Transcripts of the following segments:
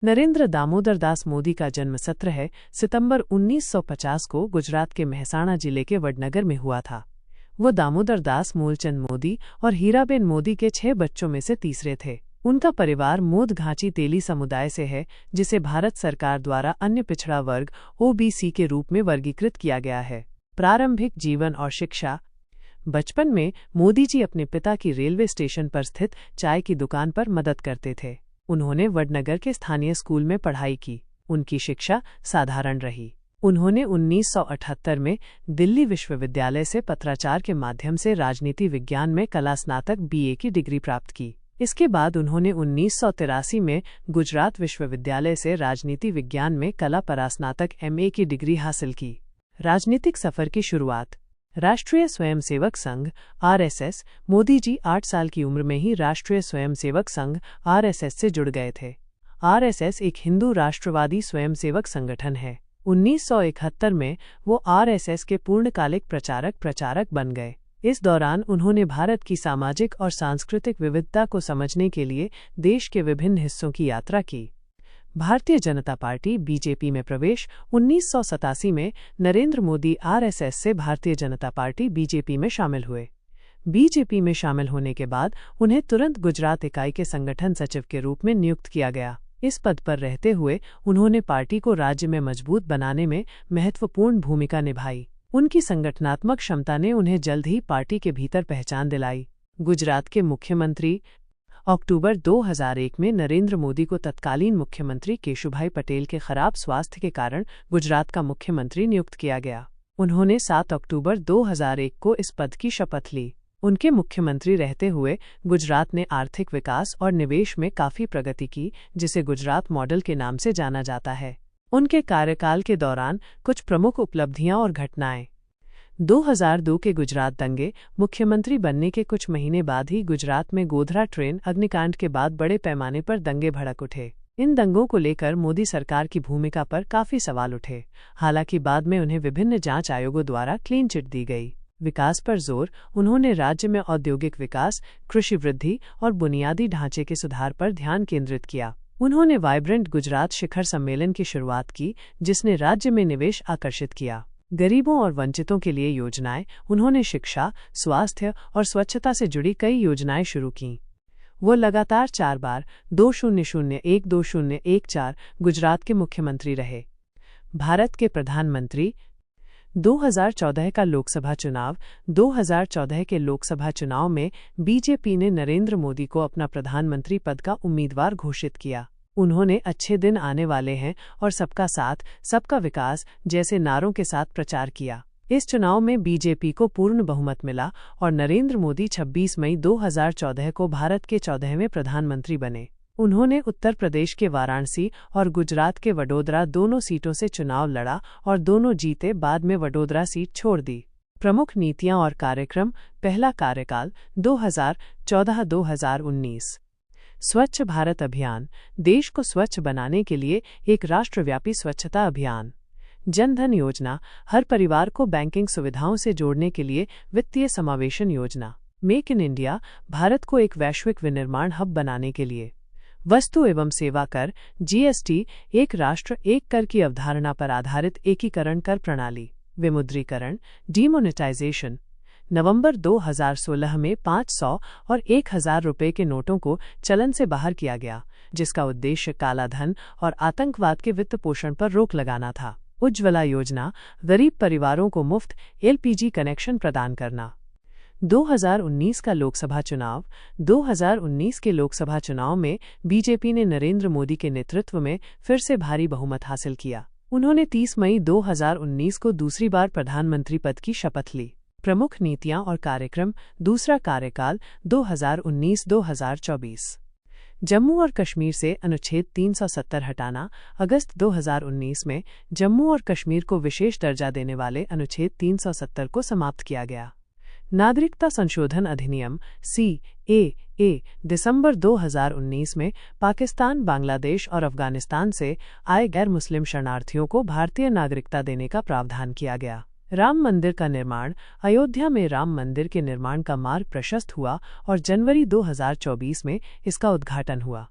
नरेंद्र दामोदर दास मोदी का जन्म 17 सितंबर 1950 को गुजरात के मेहसाणा जिले के वडनगर में हुआ था। वो दामोदर दास मूलचंद मोदी और हीराबेन मोदी के 6 बच्चों में से तीसरे थे। उनका परिवार मोदघाची तेली समुदाय से है, जिसे भारत सरकार द्वारा अन्य पिछड़ा वर्ग OBC के रूप में वर्गीकृत किया गया है। प्रारंभिक जीवन और शिक्षा। बचपन में मोदी जी अपने पिता की रेलवे स्टेशन पर स्थित चाय की दुकान पर मदद करते थे। उन्होंने वडनगर के स्थानीय स्कूल में पढ़ाई की। उनकी शिक्षा साधारण रही। उन्होंने 1978 में दिल्ली विश्वविद्यालय से पत्राचार के माध्यम से राजनीति विज्ञान में कला स्नातक BA की डिग्री प्राप्त की। इसके बाद उन्होंने 1983 में गुजरात विश्वविद्यालय से राजनीति विज्ञान में कला परास्नातक MA की डिग्री हासिल की। राजनीतिक सफर की शुरुआत। राष्ट्रीय स्वयंसेवक संघ RSS। मोदी जी 8 साल की उम्र में ही राष्ट्रीय स्वयंसेवक संघ RSS से जुड़ गए थे। RSS एक हिंदू राष्ट्रवादी स्वयंसेवक संगठन है। 1971 में वो RSS के पूर्णकालिक प्रचारक बन गए। इस दौरान उन्होंने भारत की सामाजिक और सांस्कृतिक विविधता को समझने के लिए देश के विभिन्न हिस्सों की यात्रा की। भारतीय जनता पार्टी BJP में प्रवेश। 1987 में नरेंद्र मोदी RSS से भारतीय जनता पार्टी BJP में शामिल हुए। BJP में शामिल होने के बाद उन्हें तुरंत गुजरात इकाई के संगठन सचिव के रूप में नियुक्त किया गया। इस पद पर रहते हुए उन्होंने पार्टी को राज्य में मजबूत बनाने में महत्वपूर्ण भूमिका निभाई। उनकी संगठनात्मक क्षमता ने उन्हें जल्द ही पार्टी के भीतर पहचान दिलाई। गुजरात के मुख्यमंत्री। अक्टूबर 2001 में नरेंद्र मोदी को तत्कालीन मुख्यमंत्री केशुभाई पटेल के खराब स्वास्थ्य के कारण गुजरात का मुख्यमंत्री नियुक्त किया गया। उन्होंने 7 अक्टूबर 2001 को इस पद की शपथ ली। उनके मुख्यमंत्री रहते हुए गुजरात ने आर्थिक विकास और निवेश में काफी प्रगति की, जिसे गुजरात मॉडल के नाम से जाना जाता है। उनके कार्यकाल के दौरान कुछ प्रमुख उपलब्धियां और घटनाएं। 2002 के गुजरात दंगे। मुख्यमंत्री बनने के कुछ महीने बाद ही गुजरात में गोधरा ट्रेन अग्निकांड के बाद बड़े पैमाने पर दंगे भड़क उठे। इन दंगों को लेकर मोदी सरकार की भूमिका पर काफी सवाल उठे। हालांकि बाद में उन्हें विभिन्न जांच आयोगों द्वारा क्लीन चिट दी गई। विकास पर जोर। उन्होंने राज्य में औद्योगिक विकास, कृषि वृद्धि और बुनियादी ढांचे के सुधार पर ध्यान केंद्रित किया। उन्होंने वाइब्रेंट गुजरात शिखर सम्मेलन की शुरुआत की, जिसने राज्य में निवेश आकर्षित किया। गरीबों और वंचितों के लिए योजनाएं। उन्होंने शिक्षा, स्वास्थ्य और स्वच्छता से जुड़ी कई योजनाएं शुरू कीं। वो लगातार 4 बार 2001-2014 गुजरात के मुख्यमंत्री रहे। भारत के प्रधानमंत्री। 2014 का लोकसभा चुनाव। 2014 के लोकसभा चुनाव में BJP ने नरेंद्र मोदी को अपना प्रधानमंत्री पद का उम्मीदवार घोषित किया। उन्होंने अच्छे दिन आने वाले हैं और सबका साथ, सबका विकास जैसे नारों के साथ प्रचार किया। इस चुनाव में BJP को पूर्ण बहुमत मिला और नरेंद्र मोदी 26 मई 2014 को भारत के 14वें प्रधानमंत्री बने। उन्होंने उत्तर प्रदेश के वाराणसी और गुजरात के वडोदरा दोनों सीटों से चुनाव लड़ा और दोनों जीते। बाद में वडोदरा सीट छोड़ दी। प्रमुख नीतियां और कार्यक्रम। पहला कार्यकाल 2014-2019। स्वच्छ भारत अभियान। देश को स्वच्छ बनाने के लिए एक राष्ट्रव्यापी स्वच्छता अभियान। जन धन योजना। हर परिवार को बैंकिंग सुविधाओं से जोड़ने के लिए वित्तीय समावेशन योजना। Make in India. भारत को एक वैश्विक विनिर्माण हब बनाने के लिए। वस्तु एवं सेवा कर GST। एक राष्ट्र एक कर की अवधारणा पर आधारित एकीकरण कर प्रणाली। विमुद्रीकरण, डीमोनेटाइजेशन। नवंबर 2016 में 500 और 1000 रुपये के नोटों को चलन से बाहर किया गया, जिसका उद्देश्य काला धन और आतंकवाद के वित्त पोषण पर रोक लगाना था। उज्ज्वला योजना। गरीब परिवारों को मुफ्त LPG कनेक्शन प्रदान करना। 2019 का लोकसभा चुनाव। 2019 के लोकसभा चुनाव में BJP ने नरेंद्र मोदी के नेतृत्व में फिर से भारी बहुमत हासिल किया। उन्होंने 30 मई 2019 को दूसरी बार प्रधानमंत्री पद की शपथ ली। प्रमुख नीतियां और कार्यक्रम। दूसरा कार्यकाल 2019-2024। जम्मू और कश्मीर से अनुच्छेद 370 हटाना। अगस्त 2019 में जम्मू और कश्मीर को विशेष दर्जा देने वाले अनुच्छेद 370 को समाप्त किया गया। नागरिकता संशोधन अधिनियम CAA। दिसंबर 2019 में पाकिस्तान, बांग्लादेश और अफगानिस्तान से आए गैर मुस्लिम शरणार्थियों को भारतीय नागरिकता देने का प्रावधान किया गया। राम मंदिर का निर्माण। अयोध्या में राम मंदिर के निर्माण का मार्ग प्रशस्त हुआ और जनवरी 2024 में इसका उद्घाटन हुआ।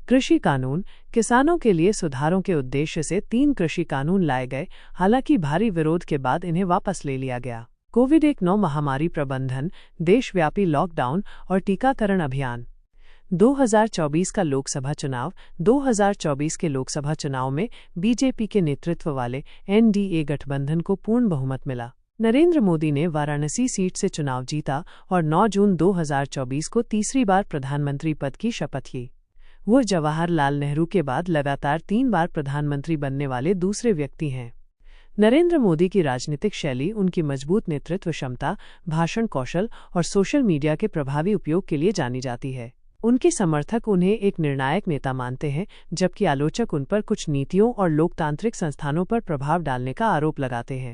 कृषि कानून। किसानों के लिए सुधारों के उद्देश्य से 3 कृषि कानून लाए गए, हालांकि भारी विरोध के बाद इन्हें वापस ले लिया गया। कोविड-19 महामारी प्रबंधन, देशव्यापी लॉकडाउन और टीकाकरण अभियान। 2024 का लोकसभा चुनाव। 2024 के लोकसभा चुनाव में बीजेपी के नेतृत्व वाले एनडीए गठबंधन को पूर्ण बहुमत मिला। नरेंद्र मोदी ने वाराणसी सीट से चुनाव जीता और 9 जून 2024 को तीसरी बार प्रधानमंत्री पद की शपथ ली। वो जवाहरलाल नेहरू के बाद लगातार 3 बार प्रधानमंत्री बनने वाले दूसरे व्यक्ति हैं। नरेंद्र मोदी की राजनीतिक शैली उनकी मजबूत नेतृत्व क्षमता, भाषण कौशल और सोशल मीडिया के प्रभावी उपयोग के लिए जानी जाती है। उनके समर्थक उन्हें एक निर्णायक नेता मानते हैं, जबकि आलोचक उन पर कुछ नीतियों और लोकतांत्रिक संस्थानों पर प्रभाव डालने का आरोप लगाते हैं।